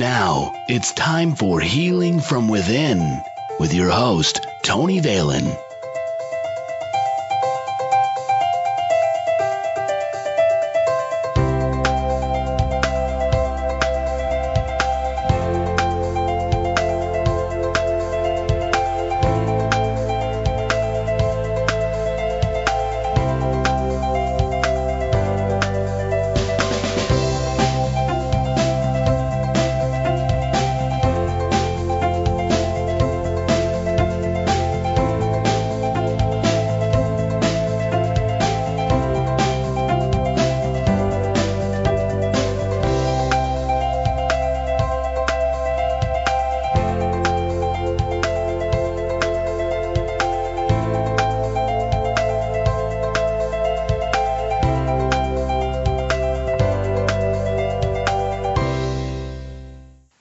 Now, it's time for Healing from Within with your host, Tony Valen.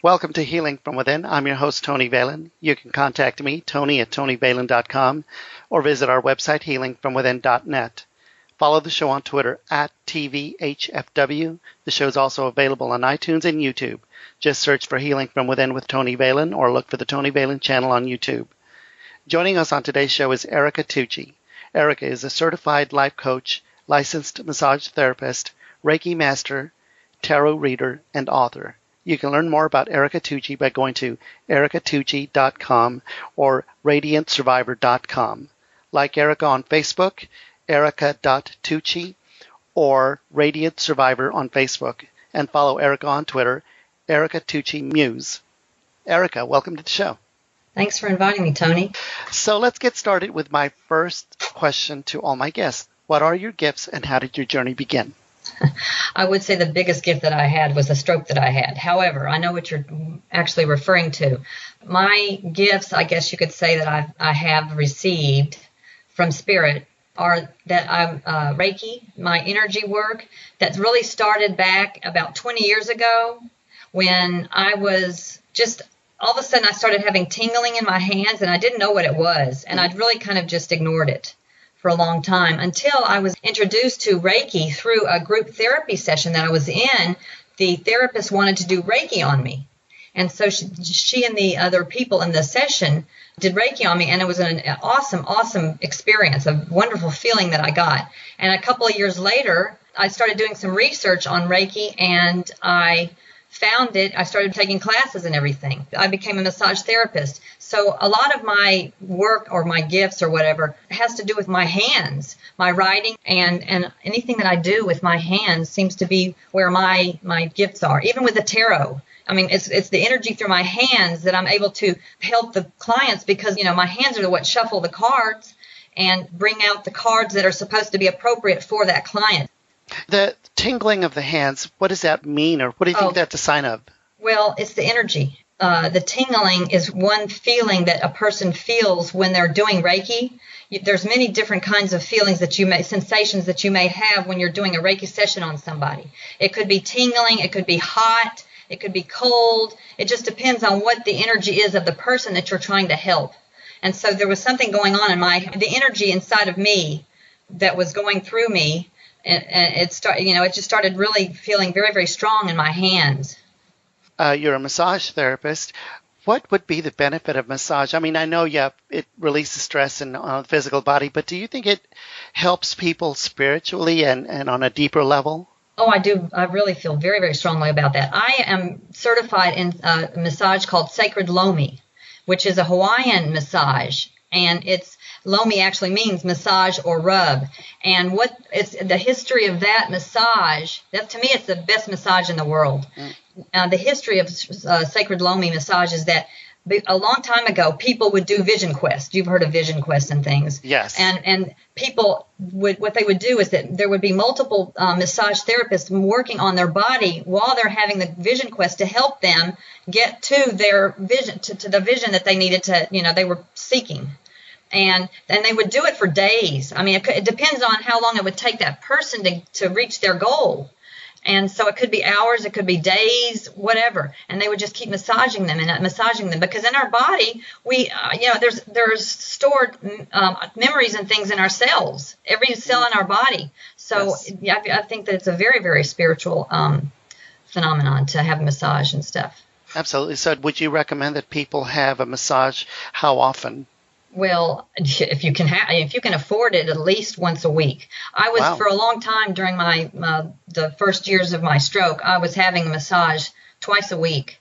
Welcome to Healing from Within. I'm your host, Tony Valen. You can contact me, Tony@TonyValen.com, or visit our website, healingfromwithin.net. Follow the show on Twitter @TVHFW. The show is also available on iTunes and YouTube. Just search for Healing from Within with Tony Valen or look for the Tony Valen channel on YouTube. Joining us on today's show is Erica Tucci. Erica is a certified life coach, licensed massage therapist, Reiki master, tarot reader, and author. You can learn more about Erica Tucci by going to ericatucci.com or radiantsurvivor.com. Like Erica on Facebook, erica.tucci, or Radiant Survivor on Facebook. And follow Erica on Twitter, Erica Tucci Muse. Erica, welcome to the show. Thanks for inviting me, Tony. So let's get started with my first question to all my guests. What are your gifts and how did your journey begin? I would say the biggest gift that I had was the stroke that I had. However, I know what you're actually referring to. My gifts, I guess you could say that I have received from Spirit are that I'm Reiki, my energy work, that really started back about 20 years ago when I was just, all of a sudden I started having tingling in my hands and I didn't know what it was. And I'd really kind of just ignored it for a long time until I was introduced to Reiki through a group therapy session that I was in. The therapist wanted to do Reiki on me. And so she and the other people in the session did Reiki on me, and it was an awesome experience, a wonderful feeling that I got. And a couple of years later, I started doing some research on Reiki, and I found it. I started taking classes and everything. I became a massage therapist. So a lot of my work or my gifts or whatever has to do with my hands, my writing, and anything that I do with my hands seems to be where my gifts are. Even with the tarot. I mean, it's the energy through my hands that I'm able to help the clients because, my hands are what shuffle the cards and bring out the cards that are supposed to be appropriate for that client. The tingling of the hands, what does that mean, or what do you think that's a sign of? Well, it's the energy. The tingling is one feeling that a person feels when they're doing Reiki. There's many different kinds of feelings sensations that you may have when you're doing a Reiki session on somebody. It could be tingling, it could be hot, it could be cold. It just depends on what the energy is of the person that you're trying to help. And so there was something going on in the energy inside of me that was going through me. And it just started really feeling very, very strong in my hands. You're a massage therapist. What would be the benefit of massage? I mean, I know, it releases stress on the physical body, but do you think it helps people spiritually and on a deeper level? Oh, I do. I really feel very, very strongly about that. I am certified in a massage called Sacred Lomi, which is a Hawaiian massage, and Lomi actually means massage or rub. And it's the history of that massage, to me, it's the best massage in the world. The history of Sacred Lomi massage is that a long time ago, people would do vision quests. You've heard of vision quests and things. Yes. And people what they would do is that there would be multiple massage therapists working on their body while they're having the vision quest to help them get to their vision, to the vision that they needed to, they were seeking. And they would do it for days. I mean, it depends on how long it would take that person to reach their goal. And so it could be hours, it could be days, whatever. And they would just keep massaging them because in our body, we, there's stored memories and things in our cells, every cell in our body. So I think that it's a very, very spiritual phenomenon to have a massage and stuff. Absolutely. So would you recommend that people have a massage how often? Well, if you can afford it, at least once a week. I was Wow. for a long time during the first years of my stroke, I was having a massage twice a week,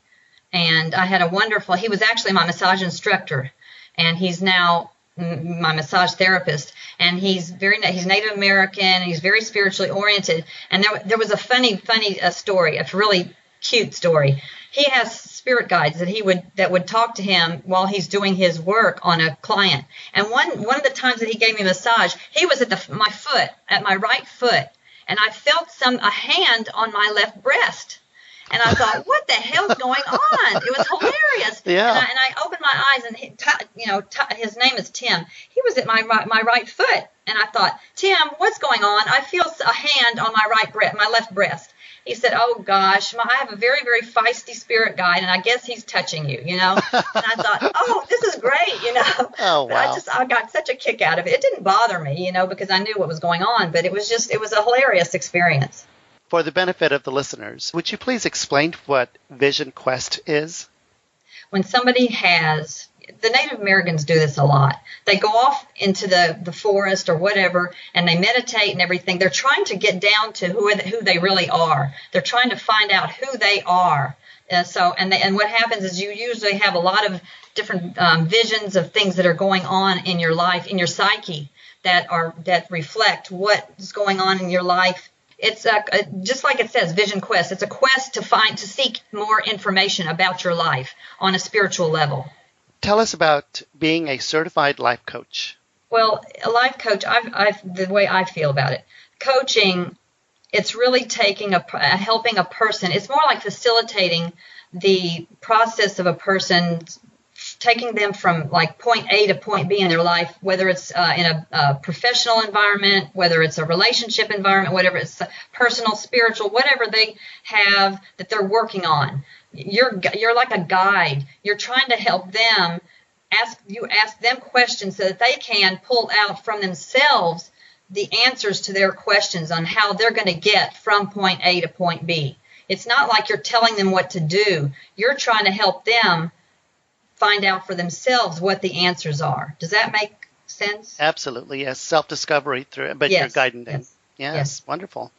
and I had a wonderful. He was actually my massage instructor, and he's now my massage therapist, and he's Native American, and he's very spiritually oriented. And there was a funny story, a really cute story. He has spirit guides that would talk to him while he's doing his work on a client. And one of the times that he gave me a massage, he was at my right foot, and I felt a hand on my left breast. And I thought, what the hell's going on? It was hilarious. Yeah. And I opened my eyes, and his name is Tim. He was at my right foot, and I thought, Tim, what's going on? I feel a hand on my left breast. He said, oh, gosh, I have a very, very feisty spirit guide, and I guess he's touching you, And I thought, oh, this is great, Oh, wow. I got such a kick out of it. It didn't bother me, because I knew what was going on, but it was a hilarious experience. For the benefit of the listeners, would you please explain what Vision Quest is? When somebody the Native Americans do this a lot. They go off into the forest or whatever, and they meditate and everything. They're trying to get down to who they really are. They're trying to find out who they are. And what happens is you usually have a lot of different visions of things that are going on in your life, in your psyche, that reflect what's going on in your life. It's just like it says, Vision Quest. It's a quest to seek more information about your life on a spiritual level. Tell us about being a certified life coach. Well, a life coach, the way I feel about it, coaching, it's really helping a person. It's more like facilitating the process of a person, taking them from like point A to point B in their life, whether it's in a professional environment, whether it's a relationship environment, whatever it's personal, spiritual, whatever they have that they're working on. You're like a guide. You're trying to help them. You ask them questions so that they can pull out from themselves the answers to their questions on how they're going to get from point A to point B. It's not like you're telling them what to do. You're trying to help them find out for themselves what the answers are. Does that make sense? Absolutely, yes. Self-discovery through it, but yes. You're guiding them. Yes. Wonderful.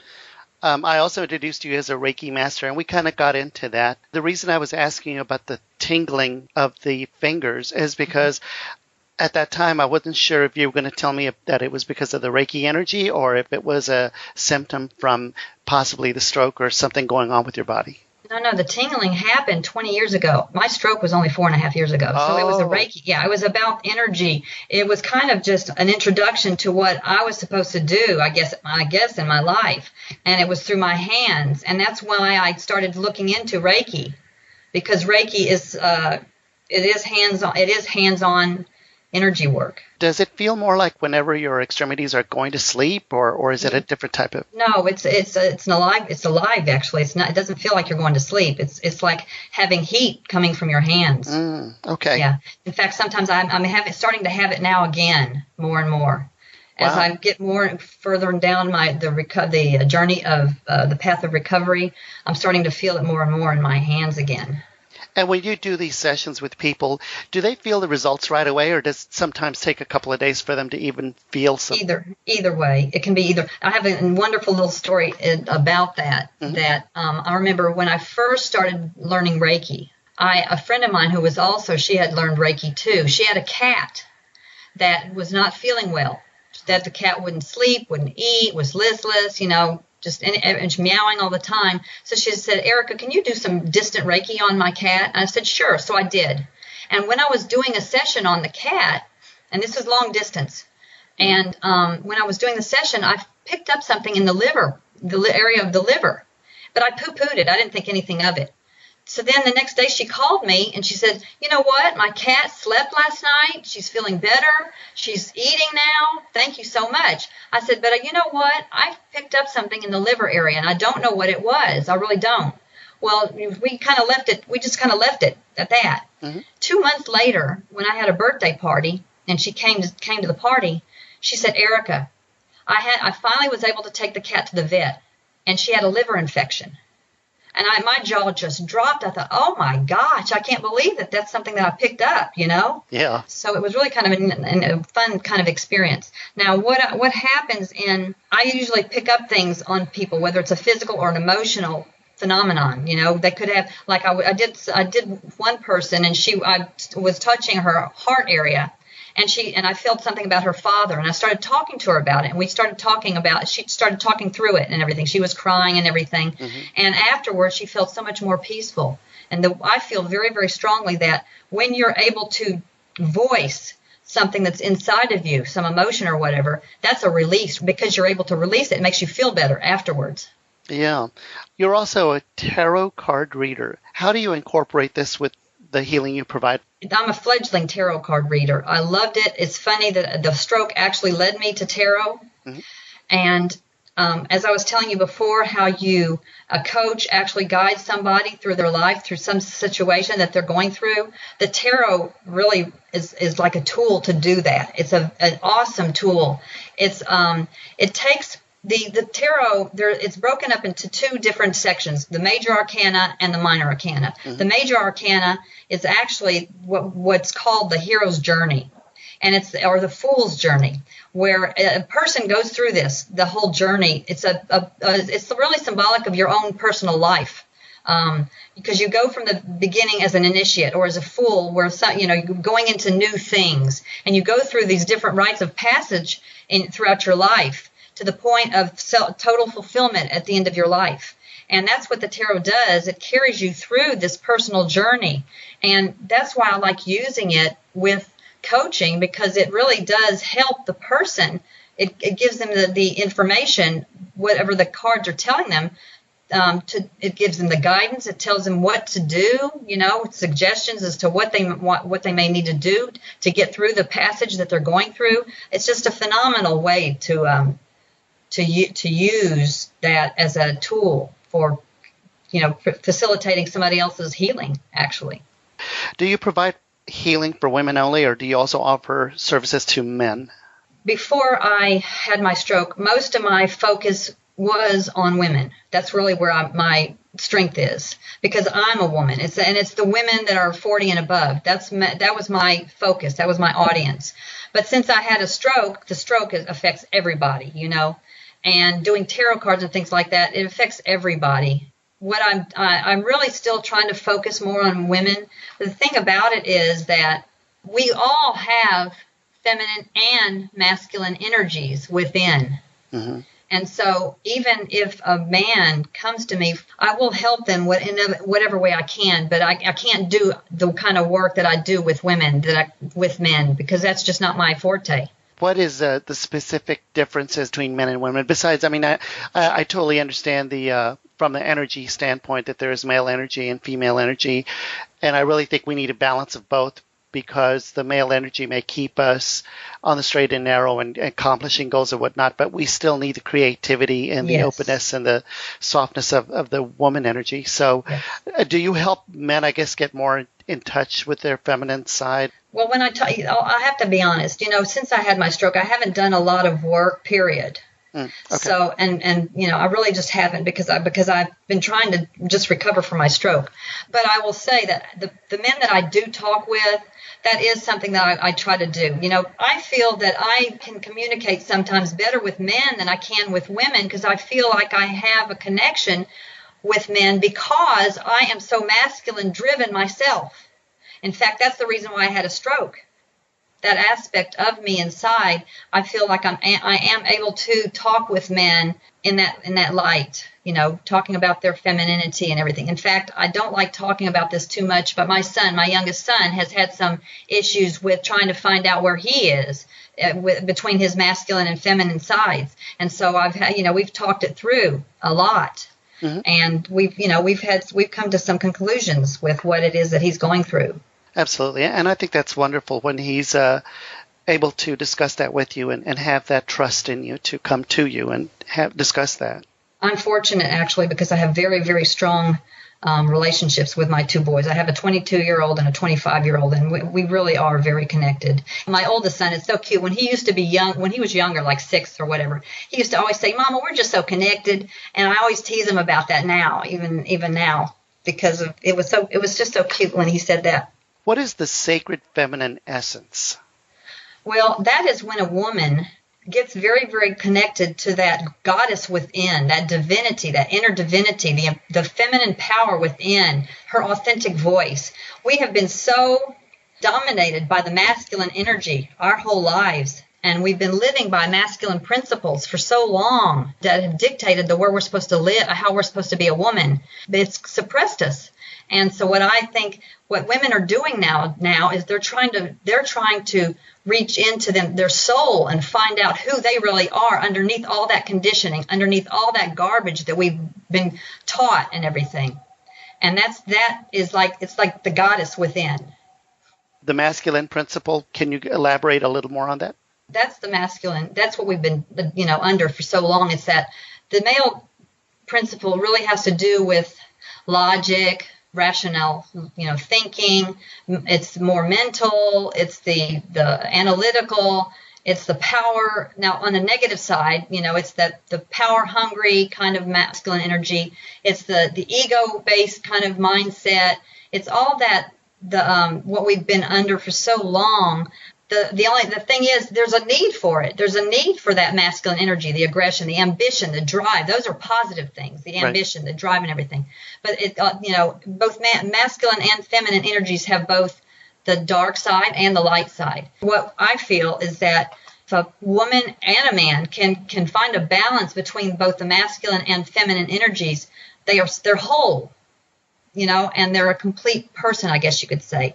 I also introduced you as a Reiki master, and we kind of got into that. The reason I was asking you about the tingling of the fingers is because at that time I wasn't sure if you were going to tell me that it was because of the Reiki energy or if it was a symptom from possibly the stroke or something going on with your body. No, the tingling happened 20 years ago. My stroke was only 4.5 years ago. So It was a Reiki. Yeah, it was about energy. It was kind of just an introduction to what I was supposed to do, I guess in my life. And it was through my hands. And that's why I started looking into Reiki, because Reiki is hands-on energy work. Does it feel more like whenever your extremities are going to sleep, or is it a different type of? No, it's alive actually. It's not. It doesn't feel like you're going to sleep. It's like having heat coming from your hands. Okay. Yeah. In fact, sometimes I'm starting to have it now again, more and more. As Wow. I get more further down the journey of the path of recovery, I'm starting to feel it more and more in my hands again. And when you do these sessions with people, do they feel the results right away, or does it sometimes take a couple of days for them to even feel something? Either way. It can be either. I have a wonderful little story about that. That I remember when I first started learning Reiki, a friend of mine she had learned Reiki too. She had a cat that was not feeling well. That the cat wouldn't sleep, wouldn't eat, was listless, and meowing all the time. So she said, Erica, can you do some distant Reiki on my cat? And I said, sure. So I did. And when I was doing a session on the cat, and this was long distance, and when I was doing the session, I picked up something in the liver, the area of the liver, but I poo-pooed it. I didn't think anything of it. So then the next day she called me and she said, you know what? My cat slept last night. She's feeling better. She's eating now. Thank you so much. I said, but you know what? I picked up something in the liver area and I don't know what it was. I really don't. Well, we kind of left it. We just kind of left it at that. 2 months later, when I had a birthday party and she came to the party, she said, Erica, I finally was able to take the cat to the vet and she had a liver infection. And my jaw just dropped. I thought, oh my gosh, I can't believe that that's something that I picked up, Yeah. So it was really kind of a fun kind of experience. Now, what happens I usually pick up things on people, whether it's a physical or an emotional phenomenon. They could have, like I did one person, and I was touching her heart area. And I felt something about her father, and I started talking to her about it, and she started talking through it and everything. She was crying and everything. Mm-hmm. And afterwards, she felt so much more peaceful. And I feel very, very strongly that when you're able to voice something that's inside of you, some emotion or whatever, that's a release. Because you're able to release it, it makes you feel better afterwards. Yeah. You're also a tarot card reader. How do you incorporate this with the healing you provide? I'm a fledgling tarot card reader. I loved it. It's funny that the stroke actually led me to tarot. Mm-hmm. And as I was telling you before, how a coach actually guides somebody through their life, through some situation that they're going through, the tarot really is like a tool to do that. It's an awesome tool. It takes the tarot, it's broken up into two different sections, the major arcana and the minor arcana. Mm-hmm. The major arcana is actually what's called the hero's journey, or the fool's journey, where a person goes through the whole journey. It's it's really symbolic of your own personal life. Because you go from the beginning as an initiate or as a fool, where you're going into new things, and you go through these different rites of passage throughout your life, to the point of total fulfillment at the end of your life. And that's what the tarot does. It carries you through this personal journey. And that's why I like using it with coaching, because it really does help the person. It gives them the information, whatever the cards are telling them. It gives them the guidance. It tells them what to do, suggestions as to what they may need to do to get through the passage that they're going through. It's just a phenomenal way to use that as a tool for, facilitating somebody else's healing, actually. Do you provide healing for women only, or do you also offer services to men? Before I had my stroke, most of my focus was on women. That's really where my strength is, because I'm a woman. It's the women that are 40 and above. That was my focus. That was my audience. But since I had a stroke, the stroke affects everybody, And doing tarot cards and things like that, it affects everybody. What I'm really still trying to focus more on women. The thing about it is that we all have feminine and masculine energies within. Mm-hmm. And so even if a man comes to me, I will help them in whatever way I can, but I can't do the kind of work that I do with women, with men, because that's just not my forte. What is the specific differences between men and women? Besides, I totally understand from the energy standpoint that there is male energy and female energy, and I really think we need a balance of both, because the male energy may keep us on the straight and narrow and accomplishing goals and whatnot, but we still need the creativity and the openness and the softness of the woman energy. So do you help men, I guess, get more in touch with their feminine side? Well, when I tell you, I have to be honest, since I had my stroke, I haven't done a lot of work, period. Okay. So, and I really just haven't, because I've been trying to just recover from my stroke. But I will say that the men that I do talk with, that is something that I try to do. I feel that I can communicate sometimes better with men than I can with women, because I feel like I have a connection with men because I am so masculine driven myself. In fact, that's the reason why I had a stroke. That aspect of me inside, I feel like I am able to talk with men in that light, talking about their femininity and everything. In fact, I don't like talking about this too much, but my youngest son, has had some issues with trying to find out where he is between his masculine and feminine sides. And so we've talked it through a lot. Mm-hmm. And we've come to some conclusions with what it is that he's going through. Absolutely. And I think that's wonderful when he's able to discuss that with you and have that trust in you to come to you and discuss that. I'm fortunate, actually, because I have very, very strong relationships with my two boys. I have a 22-year-old and a 25-year-old, and we really are very connected. My oldest son is so cute. When he used to be young, when he was younger, like 6 or whatever, he used to always say, "Mama, we're just so connected." And I always tease him about that now, even now, because it was just so cute when he said that. What is the sacred feminine essence? Well, that is when a woman gets very, very connected to that goddess within, that divinity, that inner divinity, the feminine power within, her authentic voice. We have been so dominated by the masculine energy our whole lives, and we've been living by masculine principles for so long that have dictated the where we're supposed to live, how we're supposed to be a woman. It's suppressed us. And so what I think what women are doing now is they're trying to reach into their soul and find out who they really are underneath all that conditioning, underneath all that garbage that we've been taught and everything. And it's like the goddess within. The masculine principle, can you elaborate a little more on that? That's the masculine. That's what we've been, under for so long. It's that the male principle really has to do with logic, rational, thinking. It's more mental. It's the analytical. It's the power. Now, on the negative side, it's the power hungry kind of masculine energy. It's the ego-based kind of mindset. It's all that what we've been under for so long. The thing is, there's a need for it. There's a need for that masculine energy, the aggression, the ambition, the drive. Those are positive things. The ambition, right. The drive, and everything. But both masculine and feminine energies have both the dark side and the light side. What I feel is that if a woman and a man can find a balance between both the masculine and feminine energies, they're whole, and they're a complete person, I guess you could say.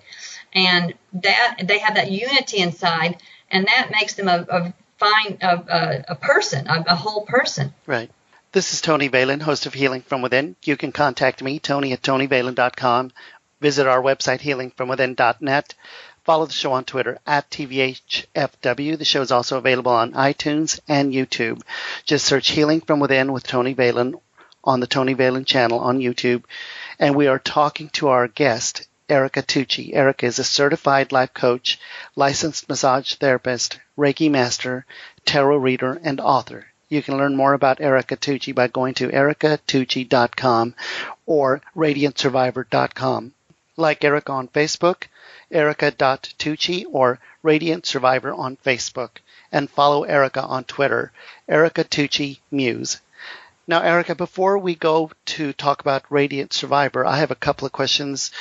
And that they have that unity inside, and that makes them a person, a whole person. Right. This is Tony Valen, host of Healing From Within. You can contact me, Tony at TonyValen.com. Visit our website, healingfromwithin.net. Follow the show on Twitter at TVHFW. The show is also available on iTunes and YouTube. Just search Healing From Within with Tony Valen on the Tony Valen channel on YouTube. And we are talking to our guest, Erica Tucci. Erica is a certified life coach, licensed massage therapist, Reiki master, tarot reader, and author. You can learn more about Erica Tucci by going to ericatucci.com or radiantsurvivor.com. Like Erica on Facebook, erica.tucci, or Radiant Survivor on Facebook. And follow Erica on Twitter, Erica Tucci Muse. Now, Erica, before we go to talk about Radiant Survivor, I have a couple of questions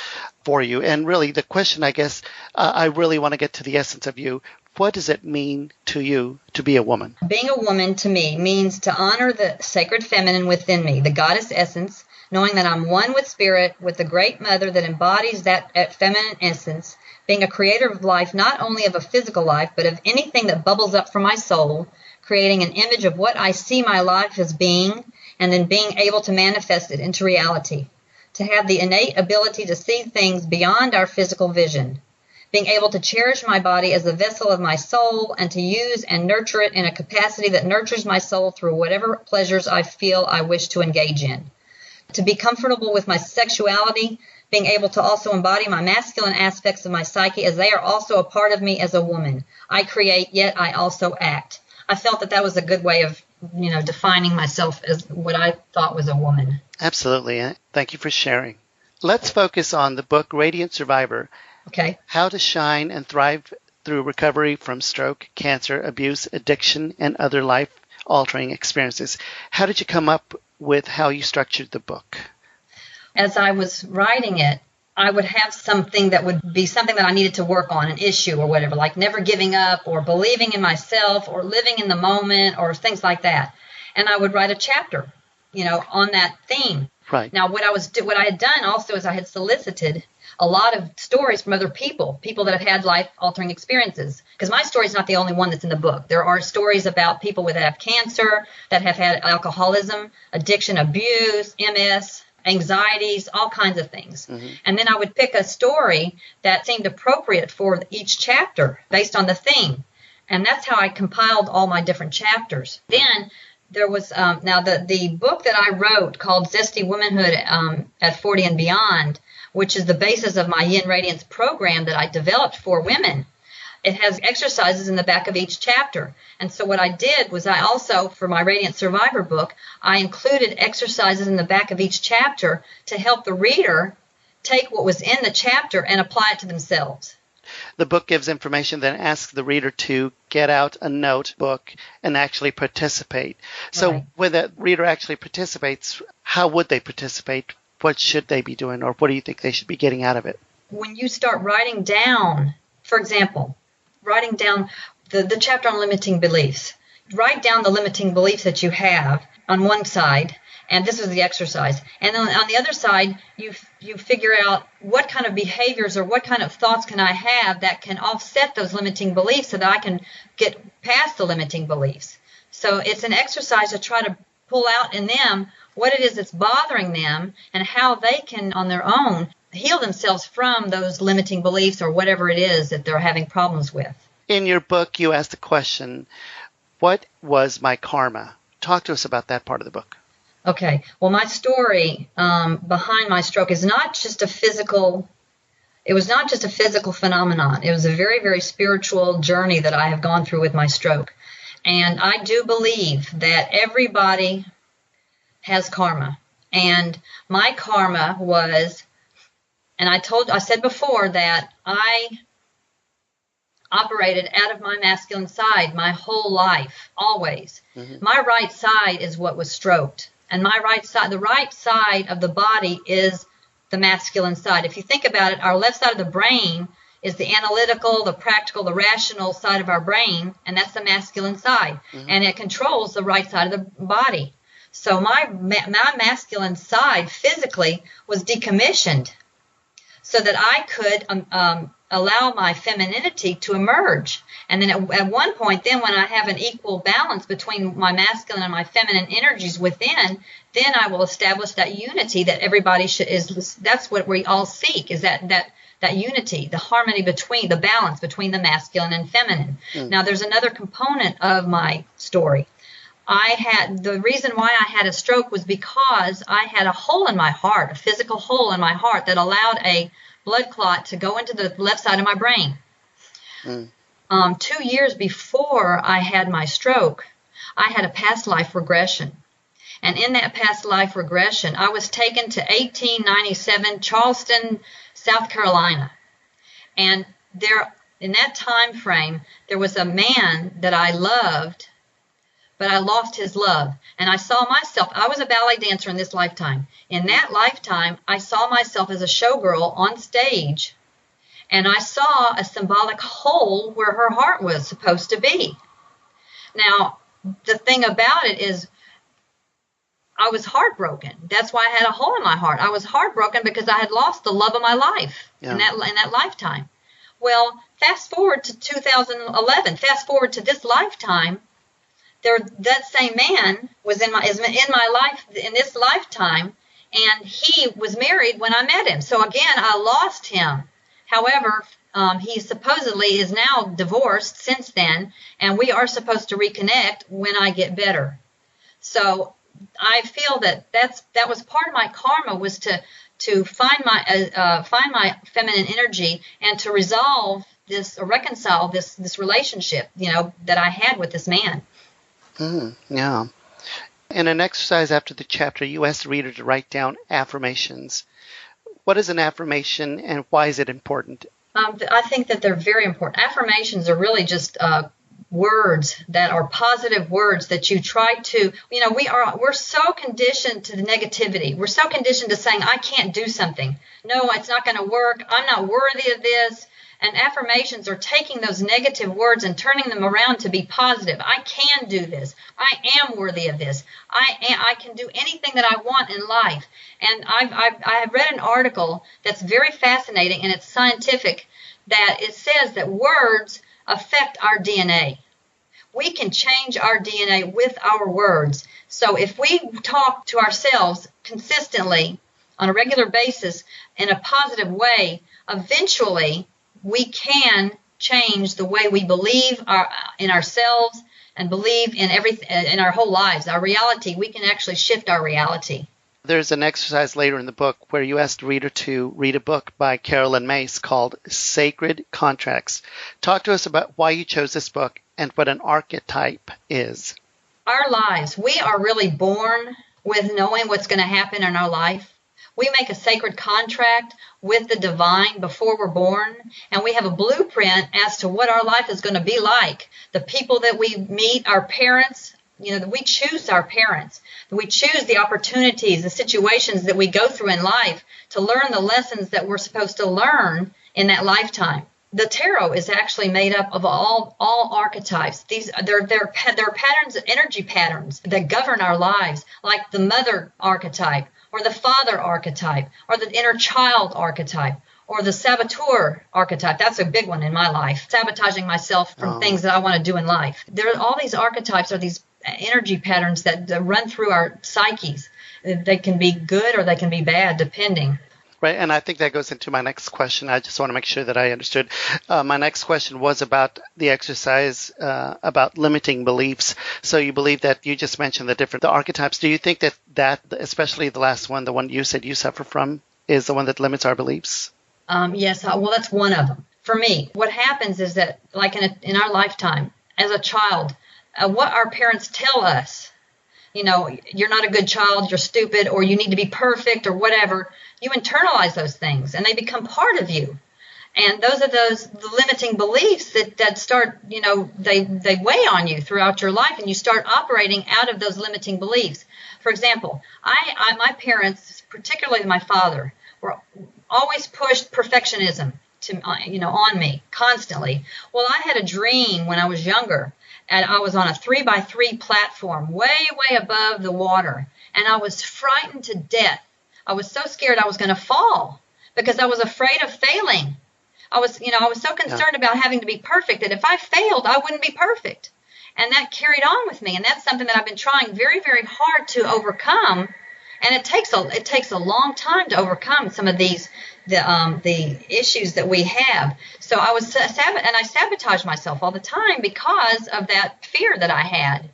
for you. And really, the question, I guess, I really want to get to the essence of you. What does it mean to you to be a woman? Being a woman, to me, means to honor the sacred feminine within me, the goddess essence, knowing that I'm one with spirit, with the great mother that embodies that feminine essence, being a creator of life, not only of a physical life, but of anything that bubbles up from my soul, creating an image of what I see my life as being, and then being able to manifest it into reality, to have the innate ability to see things beyond our physical vision, being able to cherish my body as a vessel of my soul and to use and nurture it in a capacity that nurtures my soul through whatever pleasures I feel I wish to engage in, to be comfortable with my sexuality, being able to also embody my masculine aspects of my psyche as they are also a part of me as a woman. I create, yet I also act. I felt that was a good way of defining myself as what I thought was a woman. Absolutely. Thank you for sharing. Let's focus on the book Radiant Survivor. Okay. How to Shine and Thrive Through Recovery from Stroke, Cancer, Abuse, Addiction, and Other Life-Altering Experiences. How did you come up with how you structured the book? As I was writing it, I would have something that would be something that I needed to work on, an issue or whatever, like never giving up or believing in myself or living in the moment or things like that. And I would write a chapter, on that theme. Right. Now, what I had done also is I had solicited a lot of stories from other people that have had life-altering experiences. Because my story is not the only one that's in the book. There are stories about people that have cancer, that have had alcoholism, addiction, abuse, MS, anxieties, all kinds of things. Mm-hmm. And then I would pick a story that seemed appropriate for each chapter based on the theme. And that's how I compiled all my different chapters. Then There was now the book that I wrote called Zesty Womanhood at 40 and Beyond, which is the basis of my Yin Radiance program that I developed for women. It has exercises in the back of each chapter. And so what I did was I also, for my Radiant Survivor book, I included exercises in the back of each chapter to help the reader take what was in the chapter and apply it to themselves. The book gives information, then asks the reader to get out a notebook and actually participate. So Right. when the reader actually participates, how would they participate? What should they be doing, or what do you think they should be getting out of it? When you start writing down, for example, writing down the chapter on limiting beliefs, write down the limiting beliefs that you have on one side, and this is the exercise. And then on the other side, you figure out what kind of behaviors or what kind of thoughts can I have that can offset those limiting beliefs so that I can get past the limiting beliefs. So it's an exercise to try to pull out in them what it is that's bothering them and how they can, on their own, heal themselves from those limiting beliefs or whatever it is that they're having problems with. In your book, you asked the question, what was my karma? Talk to us about that part of the book. Okay. Well, my story behind my stroke is not just a physical. It was not just a physical phenomenon. It was a very, very spiritual journey that I have gone through with my stroke. And I do believe that everybody has karma. And my karma was, and I said before that I operated out of my masculine side my whole life, always. Mm-hmm. My right side is what was stroked. And my right side, the right side of the body is the masculine side. If you think about it, our left side of the brain is the analytical, the practical, the rational side of our brain, and that's the masculine side. Mm-hmm. And it controls the right side of the body. So my masculine side physically was decommissioned so that I could allow my femininity to emerge. And then at one point, then when I have an equal balance between my masculine and my feminine energies within, then I will establish that unity that everybody that's what we all seek, is that unity, the harmony between, the balance between the masculine and feminine. Mm. Now, there's another component of my story. The reason why I had a stroke was because I had a hole in my heart, a physical hole in my heart that allowed a blood clot to go into the left side of my brain. Mm. 2 years before I had my stroke, I had a past life regression. And in that past life regression, I was taken to 1897 Charleston, South Carolina. And there, in that time frame, there was a man that I loved, but I lost his love. And I saw myself, I was a ballet dancer in this lifetime. In that lifetime, I saw myself as a showgirl on stage, and I saw a symbolic hole where her heart was supposed to be. Now, the thing about it is, I was heartbroken. That's why I had a hole in my heart. I was heartbroken because I had lost the love of my life in that lifetime. Well, fast forward to 2011, fast forward to this lifetime, that same man is in my life in this lifetime, and he was married when I met him. So again, I lost him. However, he supposedly is now divorced since then, and we are supposed to reconnect when I get better. So I feel that was part of my karma, was to find my feminine energy and to resolve this, or reconcile this relationship, that I had with this man. Yeah. In an exercise after the chapter, you asked the reader to write down affirmations. What is an affirmation, and why is it important? I think that they're very important. Affirmations are really just words that are positive words that you try to, we're so conditioned to the negativity. We're so conditioned to saying, I can't do something. No, it's not going to work. I'm not worthy of this. And affirmations are taking those negative words and turning them around to be positive. I can do this. I am worthy of this. I can do anything that I want in life. And I have read an article that's very fascinating, and it's scientific, that it says that words affect our DNA. We can change our DNA with our words. So if we talk to ourselves consistently on a regular basis in a positive way, eventually we can change the way we believe in ourselves and believe in everything in our whole lives, our reality. We can actually shift our reality. There's an exercise later in the book where you asked the reader to read a book by Carolyn Mace called Sacred Contracts. Talk to us about why you chose this book and what an archetype is. Our lives, we are really born with knowing what's going to happen in our life. We make a sacred contract with the divine before we're born, and we have a blueprint as to what our life is going to be like. The people that we meet, our parents, we choose our parents. We choose the opportunities, the situations that we go through in life to learn the lessons that we're supposed to learn in that lifetime. The tarot is actually made up of all archetypes. They're patterns, energy patterns that govern our lives, like the mother archetype, or the father archetype, or the inner child archetype, or the saboteur archetype. That's a big one in my life, sabotaging myself from things that I want to do in life. All these archetypes are these energy patterns that run through our psyches. They can be good or they can be bad, depending. Right, and I think that goes into my next question. I just want to make sure that I understood. My next question was about the exercise, about limiting beliefs. So you believe that you just mentioned the archetypes. Do you think that especially the last one, the one you said you suffer from, is the one that limits our beliefs? Yes, well, that's one of them. For me, what happens is that, like in our lifetime, as a child, what our parents tell us, you're not a good child, you're stupid, or you need to be perfect, or whatever, you internalize those things, and they become part of you. And those are the limiting beliefs that start, they weigh on you throughout your life, and you start operating out of those limiting beliefs. For example, my parents, particularly my father, were always pushed perfectionism on me constantly. Well, I had a dream when I was younger, and I was on a 3x3 platform way above the water, and I was frightened to death. I was so scared I was going to fall because I was afraid of failing. I was so concerned about having to be perfect that if I failed, I wouldn't be perfect. And that carried on with me, and that's something that I've been trying very, very hard to overcome. And it takes a long time to overcome some of the issues that we have. So I sabotage myself all the time because of that fear that I had.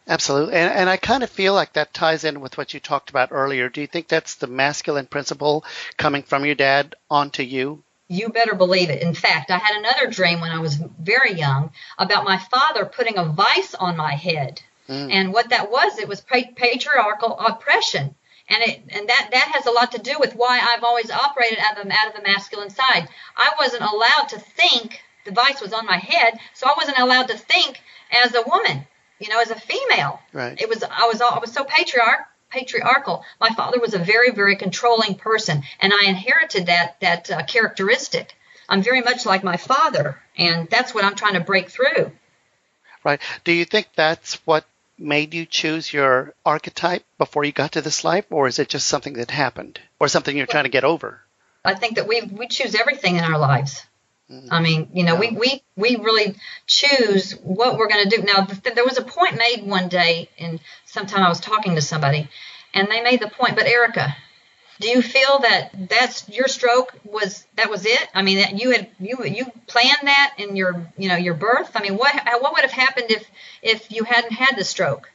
Absolutely. And I kind of feel like that ties in with what you talked about earlier. Do you think that's the masculine principle coming from your dad onto you? You better believe it. In fact, I had another dream when I was very young about my father putting a vice on my head. And what that was, it was patriarchal oppression. And that has a lot to do with why I've always operated out of the masculine side. I wasn't allowed to think. The vice was on my head, so I wasn't allowed to think as a woman, as a female. Right. I was so patriarchal. My father was a very, very controlling person, and I inherited that characteristic. I'm very much like my father, and that's what I'm trying to break through. Right. Do you think that's what made you choose your archetype before you got to this life, or is it just something that happened, or something you're trying to get over? I think that we choose everything in our lives. I mean, we really choose what we're going to do. Now, there was a point made one day, and sometime I was talking to somebody, and they made the point, but Erica, do you feel that's your stroke was it? I mean, that you planned that in your birth? I mean, what would have happened if you hadn't had the stroke?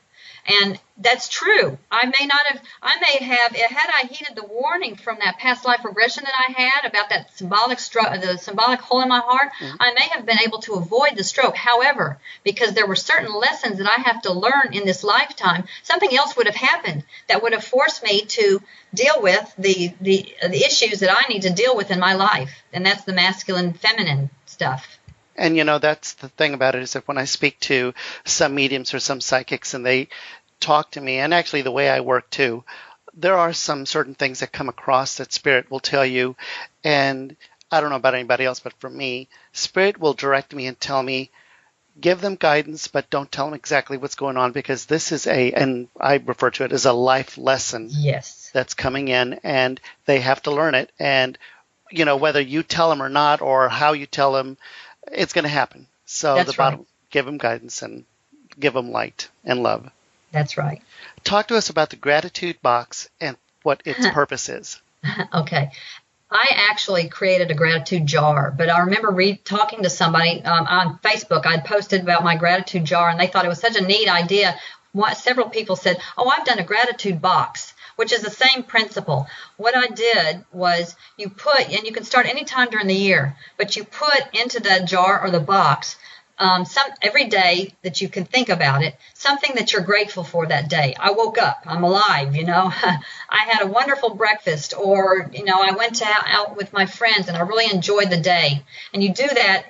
And that's true. I may have, had I heeded the warning from that past life regression that I had about that the symbolic hole in my heart, I may have been able to avoid the stroke. However, because there were certain lessons that I have to learn in this lifetime, something else would have happened that would have forced me to deal with the issues that I need to deal with in my life. And that's the masculine, feminine stuff. And, that's the thing about it, is that when I speak to some mediums or some psychics and they talk to me, and actually the way I work too, there are some certain things that come across that Spirit will tell you. And I don't know about anybody else, but for me, Spirit will direct me and tell me, give them guidance, but don't tell them exactly what's going on, because this is and I refer to it as a life lesson. Yes. That's coming in, and they have to learn it. And, whether you tell them or not, or how you tell them, it's going to happen. So That's the bottom, right. Give them guidance and give them light and love. That's right. Talk to us about the gratitude box and what its purpose is. Okay. I actually created a gratitude jar, but I remember talking to somebody on Facebook. I'd posted about my gratitude jar, and they thought it was such a neat idea. Several people said, "Oh, I've done a gratitude box," which is the same principle. What I did was you can start any time during the year, but you put into the jar or the box every day that you can think about it, something that you're grateful for that day. I woke up, I'm alive, I had a wonderful breakfast, or, I went out with my friends and I really enjoyed the day. And you do that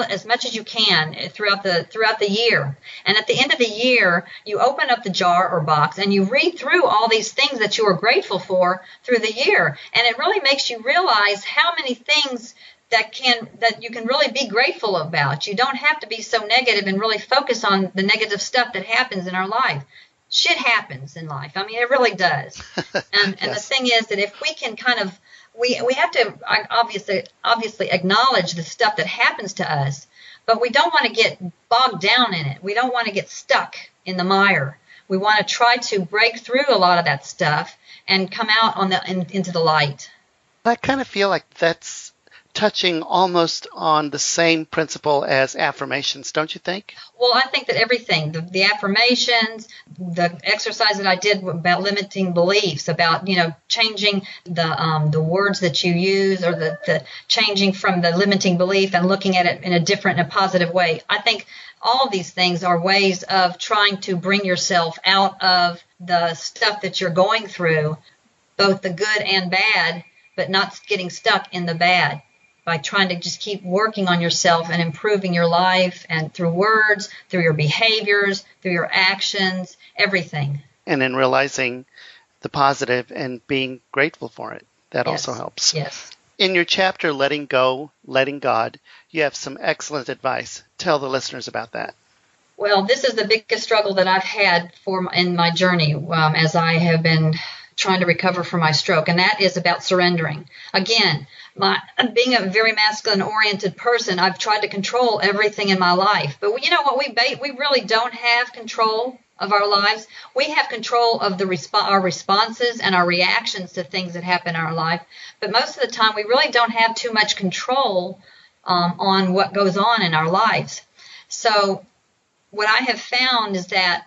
as much as you can throughout the year. And at the end of the year, you open up the jar or box and you read through all these things that you are grateful for through the year. And it really makes you realize how many things that you can really be grateful about. You don't have to be so negative and really focus on the negative stuff that happens in our life. Shit happens in life. I mean, it really does. And the thing is that if we can we have to obviously acknowledge the stuff that happens to us, but we don't want to get bogged down in it. We don't want to get stuck in the mire. We want to try to break through a lot of that stuff and come out into the light. I kind of feel like that's touching almost on the same principle as affirmations, don't you think? Well, I think that everything, the affirmations, the exercise that I did about limiting beliefs, about, changing the words that you use, or the changing from the limiting belief and looking at it in a positive way. I think all of these things are ways of trying to bring yourself out of the stuff that you're going through, both the good and bad, but not getting stuck in the bad, by trying to just keep working on yourself and improving your life, and through words, through your behaviors, through your actions, everything. And in realizing the positive and being grateful for it. That also helps. Yes. In your chapter, Letting Go, Letting God, you have some excellent advice. Tell the listeners about that. Well, this is the biggest struggle that I've had in my journey as I have been trying to recover from my stroke, and that is about surrendering. Again, being a very masculine-oriented person, I've tried to control everything in my life. But you know what? We really don't have control of our lives. We have control of our responses and our reactions to things that happen in our life. But most of the time, we really don't have too much control on what goes on in our lives. So what I have found is that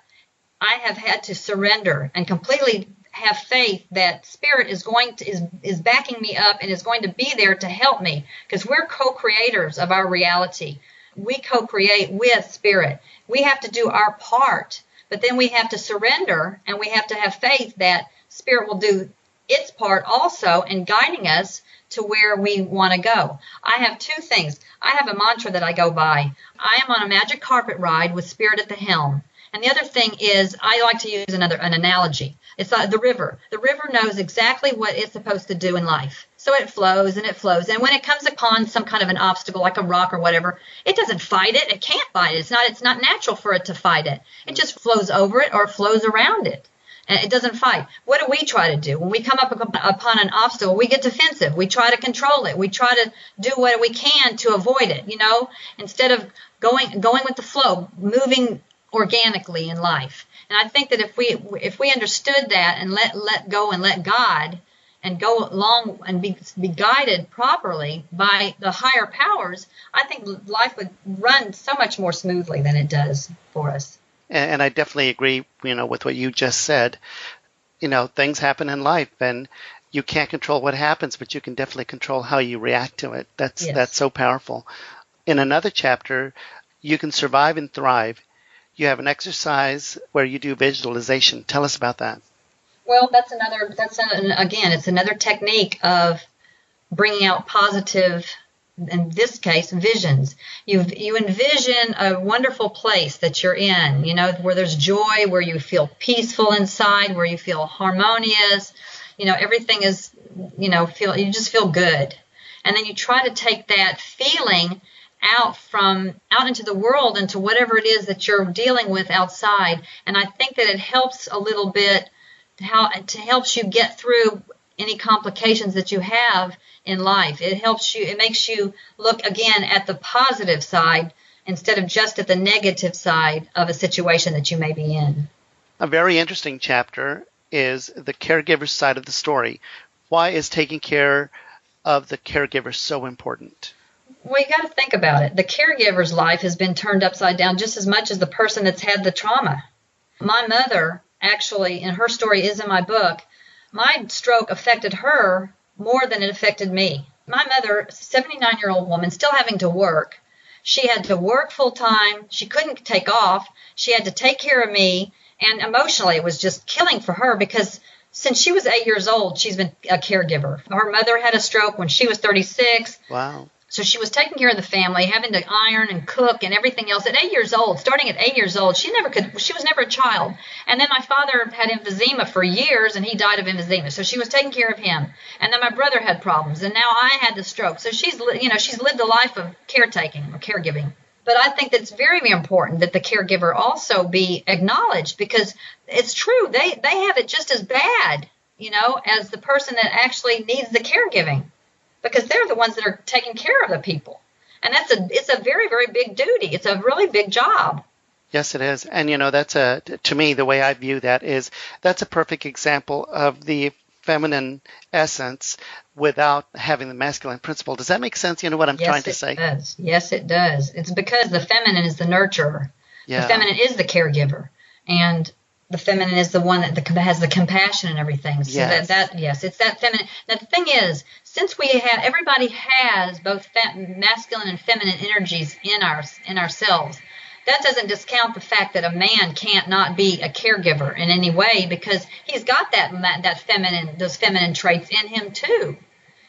I have had to surrender and completely have faith that Spirit is backing me up and is going to be there to help me, because we're co-creators of our reality. We co-create with Spirit. We have to do our part, but then we have to surrender, and we have to have faith that Spirit will do its part also in guiding us to where we want to go. I have two things. I have a mantra that I go by. I am on a magic carpet ride with Spirit at the helm. And the other thing is, I like to use an analogy. It's like the river. The river knows exactly what it's supposed to do in life. So it flows and it flows. And when it comes upon some kind of an obstacle, like a rock or whatever, it doesn't fight it. It can't fight it. It's not natural for it to fight it. It just flows over it or flows around it. And it doesn't fight. What do we try to do? When we come up upon an obstacle, we get defensive. We try to control it. We try to do what we can to avoid it, instead of going with the flow, moving organically in life. And I think that if we understood that and let go and let God and go along and be guided properly by the higher powers, I think life would run so much more smoothly than it does for us. And I definitely agree, with what you just said. Things happen in life, and you can't control what happens, but you can definitely control how you react to it. That's so powerful. In another chapter, You Can Survive and Thrive, you have an exercise where you do visualization. Tell us about that. Well, it's another technique of bringing out positive, in this case, visions. You envision a wonderful place that you're in, where there's joy, where you feel peaceful inside, where you feel harmonious, everything is, you just feel good. And then you try to take that feeling out into the world, into whatever it is that you're dealing with outside. And I think that it helps a little bit helps you get through any complications that you have in life. It makes you look again at the positive side instead of just at the negative side of a situation that you may be in. A very interesting chapter is the caregiver side of the story. Why is taking care of the caregiver so important? Well, you got to think about it. The caregiver's life has been turned upside down just as much as the person that's had the trauma. My mother, actually, and her story is in my book, my stroke affected her more than it affected me. My mother, 79-year-old woman, still having to work. She had to work full time. She couldn't take off. She had to take care of me. And emotionally, it was just killing for her because since she was 8 years old, she's been a caregiver. Her mother had a stroke when she was 36. Wow. So she was taking care of the family, having to iron and cook and everything else. At 8 years old, starting at 8 years old, she was never a child. And then my father had emphysema for years, and he died of emphysema. So she was taking care of him. And then my brother had problems, and now I had the stroke. So she's lived a life of caretaking or caregiving. But I think that it's very, very important that the caregiver also be acknowledged because it's true. They have it just as bad, as the person that actually needs the caregiving. Because they're the ones that are taking care of the people. And it's a very, very big duty. It's a really big job. Yes, it is. And, to me, the way I view that is that's a perfect example of the feminine essence without having the masculine principle. Does that make sense? You know what I'm trying to say? Yes, it does. It's because the feminine is the nurturer. Yeah. The feminine is the caregiver. And the feminine is the one that has the compassion and everything. So yes. It's that feminine. Now, the thing is, since everybody has both masculine and feminine energies in ourselves, that doesn't discount the fact that a man can't not be a caregiver in any way because he's got those feminine traits in him too.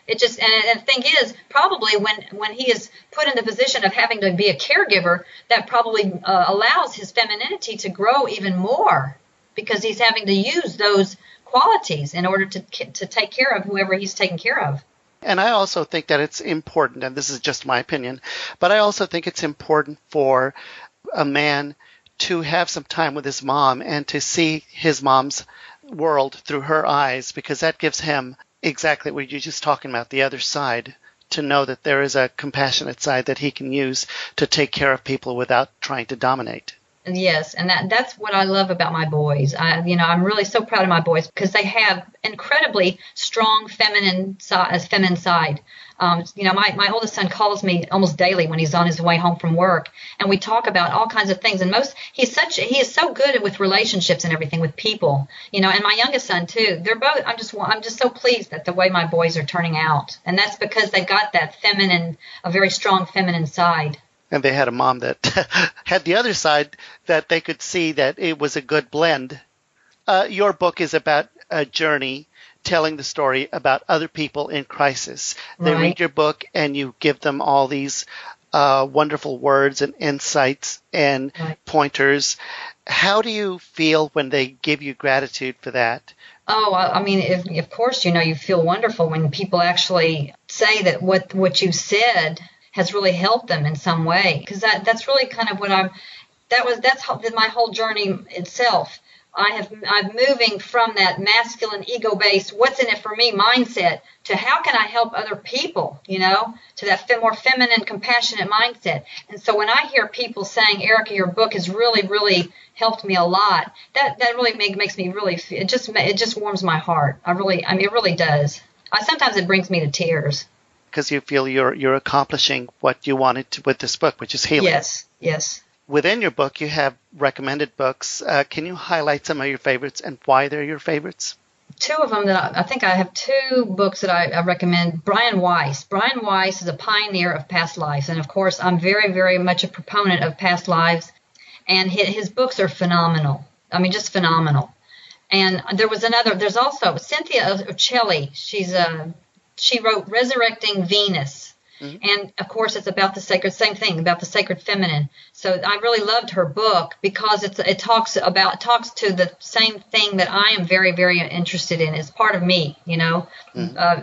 And the thing is, probably when he is put in the position of having to be a caregiver, that probably allows his femininity to grow even more because he's having to use those qualities in order to take care of whoever he's taking care of. And I also think that it's important, and this is just my opinion, but I also think it's important for a man to have some time with his mom and to see his mom's world through her eyes, because that gives him exactly what you're just talking about, the other side, to know that there is a compassionate side that he can use to take care of people without trying to dominate. Yes, and that's what I love about my boys. I'm really so proud of my boys because they have incredibly strong feminine side. My oldest son calls me almost daily when he's on his way home from work, and we talk about all kinds of things. And he is so good with relationships and everything with people. And my youngest son too. They're both. I'm just so pleased at the way my boys are turning out, and that's because they've got that a very strong feminine side. And they had a mom that had the other side that they could see that it was a good blend. Your book is about a journey telling the story about other people in crisis. They read your book and you give them all these wonderful words and insights and pointers. How do you feel when they give you gratitude for that? Oh, I mean, of course, you feel wonderful when people actually say that what you said has really helped them in some way, because that's really kind of what that's my whole journey itself. I'm moving from that masculine ego-based, what's in it for me mindset to how can I help other people, to that more feminine, compassionate mindset. And so when I hear people saying, Erica, your book has really, really helped me a lot, that really makes me really, it just warms my heart. It really does. Sometimes it brings me to tears. Because you feel you're accomplishing what you wanted to with this book, which is healing. Yes. Within your book, you have recommended books. Can you highlight some of your favorites and why they're your favorites? Two of them that I think I have two books that I recommend. Brian Weiss. Brian Weiss is a pioneer of past lives. And, of course, I'm very, very much a proponent of past lives. And his books are phenomenal. Just phenomenal. And there's also Cynthia Uccelli. She wrote Resurrecting Venus. Mm-hmm. And, of course, it's about the sacred feminine. So I really loved her book because it talks to the same thing that I am very, very interested in. It's part of me,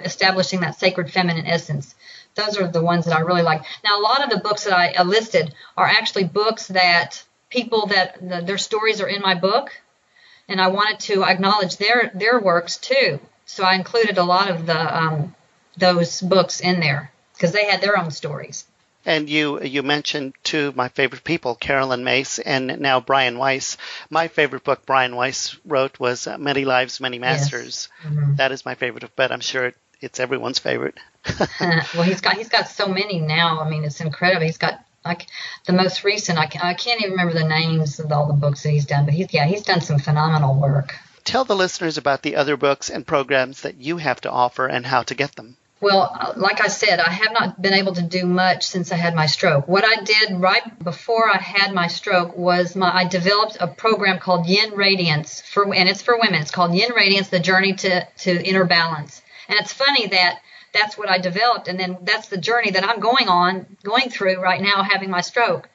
establishing that sacred feminine essence. Those are the ones that I really like. Now, a lot of the books that I listed are actually books that people their stories are in my book, and I wanted to acknowledge their works too. So I included a lot of those books in there because they had their own stories. And you mentioned two of my favorite people, Carolyn Mace and now Brian Weiss. My favorite book Brian Weiss wrote was Many Lives, Many Masters. Yes. Mm-hmm. That is my favorite, but I'm sure it's everyone's favorite. Well, he's got so many now. I mean, it's incredible. He's got like the most recent. I can't even remember the names of all the books that he's done, but he's done some phenomenal work. Tell the listeners about the other books and programs that you have to offer and how to get them. Well, like I said, I have not been able to do much since I had my stroke. What I did right before I had my stroke was I developed a program called Yin Radiance, and it's for women. It's called Yin Radiance, The Journey to Inner Balance. And it's funny that that's what I developed, and then that's the journey that I'm going through right now, having my stroke.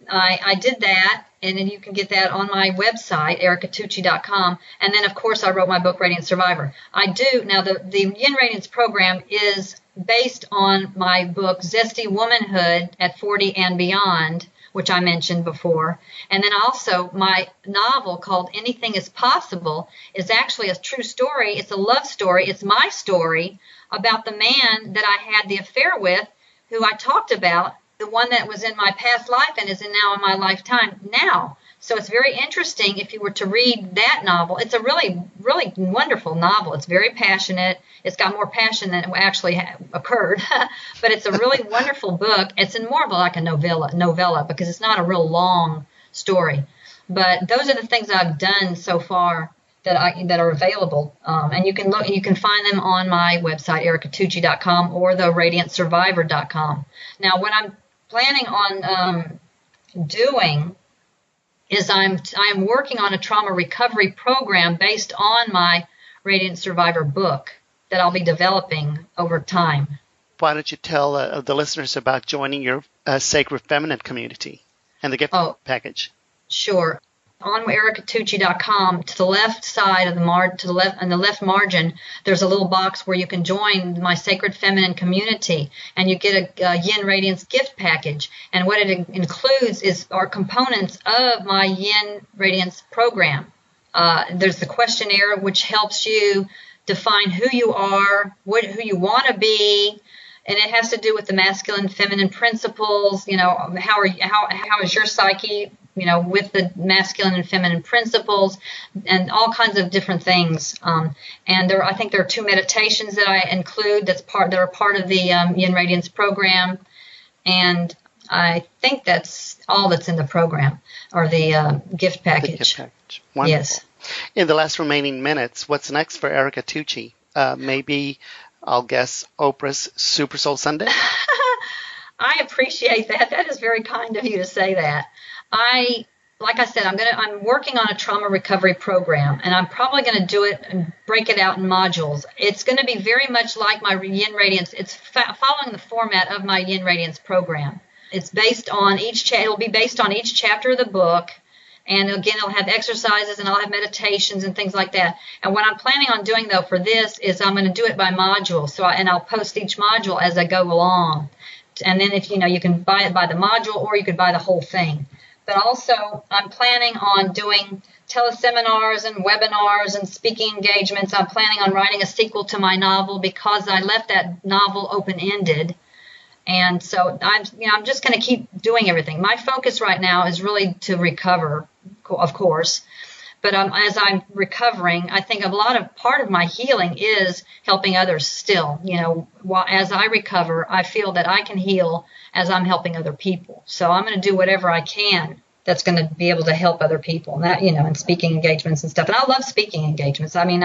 I did that, and then you can get that on my website, ericatucci.com. And then, of course, I wrote my book, Radiant Survivor. Now the Yin Radiance program is based on my book, Zesty Womanhood at 40 and Beyond, which I mentioned before. And then also my novel called Anything is Possible is actually a true story. It's a love story. It's my story about the man that I had the affair with, who I talked about, the one that was in my past life and is now in my lifetime now. So it's very interesting if you were to read that novel. It's a really, really wonderful novel. It's very passionate. It's got more passion than actually occurred. But it's a really wonderful book. It's more of like a novella because it's not a real long story. But those are the things I've done so far that are available. And you can find them on my website, ericatucci.com, or the radiantsurvivor.com. Now, what I'm planning on doing is I am working on a trauma recovery program based on my Radiant Survivor book that I'll be developing over time. Why don't you tell the listeners about joining your Sacred Feminine community and the gift package? Sure. On ericatucci.com, to the left side of the left margin, there's a little box where you can join my Sacred Feminine community, and you get a Yin Radiance gift package. And what it includes are components of my Yin Radiance program. There's the questionnaire, which helps you define who you are, who you want to be, and it has to do with the masculine, feminine principles. You know, how is your psyche? You know, with the masculine and feminine principles, and all kinds of different things. And I think there are 2 meditations that I include that are part of the Yin Radiance program. And I think that's all that's in the program, or the gift package. The gift package. Wonderful. Yes. In the last remaining minutes, what's next for Erica Tucci? Maybe, I'll guess, Oprah's Super Soul Sunday? I appreciate that. That is very kind of you to say that. Like I said, I'm working on a trauma recovery program, and I'm probably going to do it and break it out in modules. It's going to be very much like my Yin Radiance. It's following the format of my Yin Radiance program. It's based on it'll be based on each chapter of the book, and again, it'll have exercises and I'll have meditations and things like that. And what I'm planning on doing though for this is I'm going to do it by module. And I'll post each module as I go along. And then if you can buy it by the module, or you could buy the whole thing. But also, I'm planning on doing teleseminars and webinars and speaking engagements. I'm planning on writing a sequel to my novel because I left that novel open-ended. And so I'm just going to keep doing everything. My focus right now is really to recover, of course. But as I'm recovering, I think part of my healing is helping others still. As I recover, I feel that I can heal as I'm helping other people. So I'm going to do whatever I can that's going to be able to help other people. And and speaking engagements and stuff. And I love speaking engagements. I mean,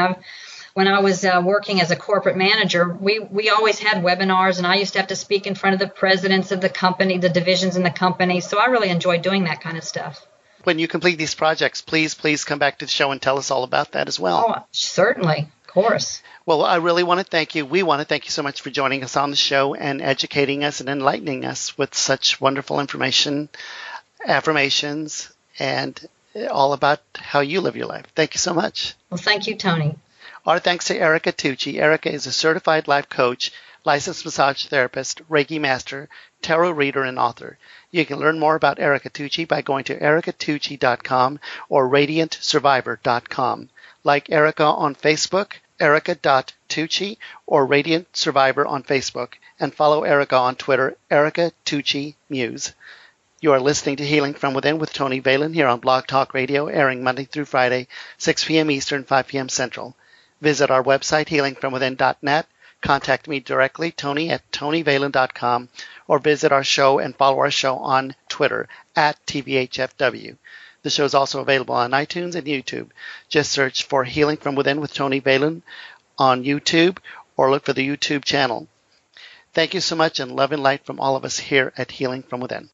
when I was working as a corporate manager, we always had webinars, and I used to have to speak in front of the presidents of the company, the divisions in the company. So I really enjoy doing that kind of stuff. When you complete these projects, please come back to the show and tell us all about that as well. Oh, certainly. Of course. Well, I really want to thank you. We want to thank you so much for joining us on the show and educating us and enlightening us with such wonderful information, affirmations, and all about how you live your life. Thank you so much. Well, thank you, Tony. Our thanks to Erica Tucci. Erica is a certified life coach, licensed massage therapist, Reiki master, tarot reader, and author. You can learn more about Erica Tucci by going to ericatucci.com or radiantsurvivor.com. Like Erica on Facebook, erica.tucci, or Radiant Survivor on Facebook, and follow Erica on Twitter, Erica Tucci Muse. You are listening to Healing from Within with Tony Valen here on Blog Talk Radio, airing Monday through Friday, 6 p.m. Eastern, 5 p.m. Central. Visit our website, healingfromwithin.net, contact me directly, Tony at TonyValen.com, or visit our show and follow our show on Twitter at TVHFW. The show is also available on iTunes and YouTube. Just search for Healing from Within with Tony Valen on YouTube or look for the YouTube channel. Thank you so much, and love and light from all of us here at Healing from Within.